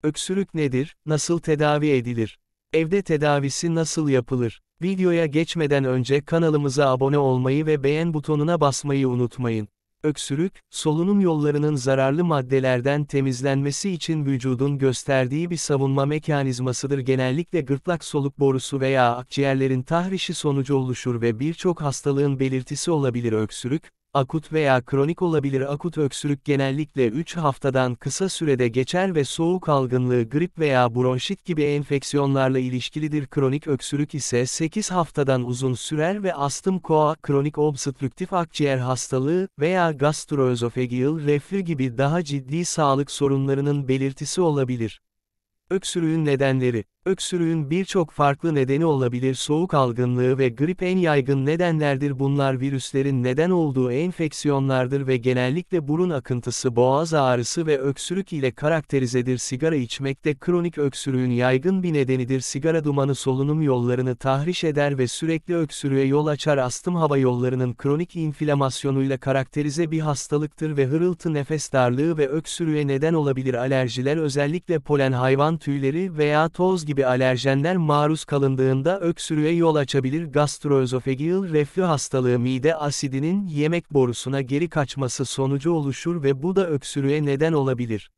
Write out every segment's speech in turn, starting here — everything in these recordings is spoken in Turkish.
Öksürük nedir, nasıl tedavi edilir? Evde tedavisi nasıl yapılır? Videoya geçmeden önce kanalımıza abone olmayı ve beğen butonuna basmayı unutmayın. Öksürük, solunum yollarının zararlı maddelerden temizlenmesi için vücudun gösterdiği bir savunma mekanizmasıdır. Genellikle gırtlak soluk borusu veya akciğerlerin tahrişi sonucu oluşur ve birçok hastalığın belirtisi olabilir. Öksürük, akut veya kronik olabilir. Akut öksürük genellikle 3 haftadan kısa sürede geçer ve soğuk algınlığı, grip veya bronşit gibi enfeksiyonlarla ilişkilidir. Kronik öksürük ise 8 haftadan uzun sürer ve astım, koa, kronik obstrüktif akciğer hastalığı veya gastroözofageal reflü gibi daha ciddi sağlık sorunlarının belirtisi olabilir. Öksürüğün nedenleri. Öksürüğün birçok farklı nedeni olabilir. Soğuk algınlığı ve grip en yaygın nedenlerdir. Bunlar virüslerin neden olduğu enfeksiyonlardır ve genellikle burun akıntısı, boğaz ağrısı ve öksürük ile karakterizedir. Sigara içmek de kronik öksürüğün yaygın bir nedenidir. Sigara dumanı solunum yollarını tahriş eder ve sürekli öksürüğe yol açar. Astım hava yollarının kronik inflamasyonuyla karakterize bir hastalıktır ve hırıltı, nefes darlığı ve öksürüğe neden olabilir. Alerjiler, özellikle polen, hayvan tüyleri veya toz gibi alerjenler maruz kalındığında öksürüğe yol açabilir. Gastroözofageal reflü hastalığı, mide asidinin yemek borusuna geri kaçması sonucu oluşur ve bu da öksürüğe neden olabilir.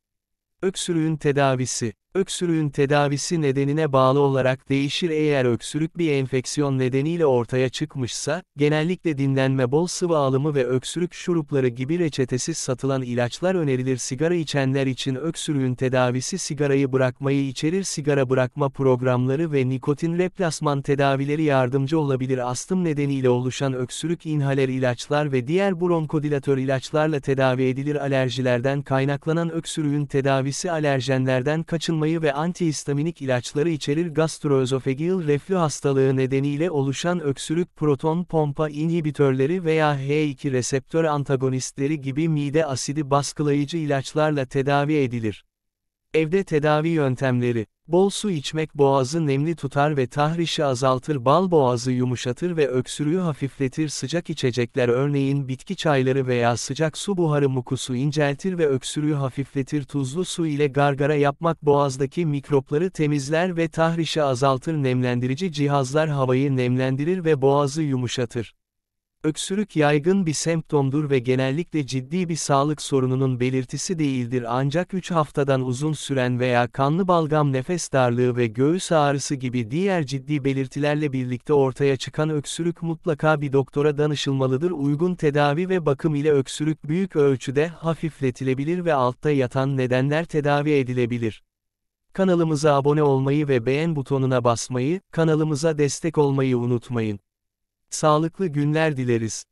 Öksürüğün tedavisi. Öksürüğün tedavisi nedenine bağlı olarak değişir. Eğer öksürük bir enfeksiyon nedeniyle ortaya çıkmışsa, genellikle dinlenme, bol sıvı alımı ve öksürük şurupları gibi reçetesiz satılan ilaçlar önerilir. Sigara içenler için öksürüğün tedavisi sigarayı bırakmayı içerir. Sigara bırakma programları ve nikotin replasman tedavileri yardımcı olabilir. Astım nedeniyle oluşan öksürük, inhaler ilaçlar ve diğer bronkodilatör ilaçlarla tedavi edilir. Alerjilerden kaynaklanan öksürüğün tedavisi alerjenlerden kaçınmayı ve antihistaminik ilaçları içerir. Gastroözofageal reflü hastalığı nedeniyle oluşan öksürük, proton pompa inhibitörleri veya H2 reseptör antagonistleri gibi mide asidi baskılayıcı ilaçlarla tedavi edilir. Evde tedavi yöntemleri. Bol su içmek boğazı nemli tutar ve tahrişi azaltır. Bal boğazı yumuşatır ve öksürüğü hafifletir. Sıcak içecekler, örneğin bitki çayları veya sıcak su buharı, mukusu inceltir ve öksürüğü hafifletir. Tuzlu su ile gargara yapmak boğazdaki mikropları temizler ve tahrişi azaltır. Nemlendirici cihazlar havayı nemlendirir ve boğazı yumuşatır. Öksürük yaygın bir semptomdur ve genellikle ciddi bir sağlık sorununun belirtisi değildir, ancak 3 haftadan uzun süren veya kanlı balgam, nefes darlığı ve göğüs ağrısı gibi diğer ciddi belirtilerle birlikte ortaya çıkan öksürük mutlaka bir doktora danışılmalıdır. Uygun tedavi ve bakım ile öksürük büyük ölçüde hafifletilebilir ve altta yatan nedenler tedavi edilebilir. Kanalımıza abone olmayı ve beğen butonuna basmayı, kanalımıza destek olmayı unutmayın. Sağlıklı günler dileriz.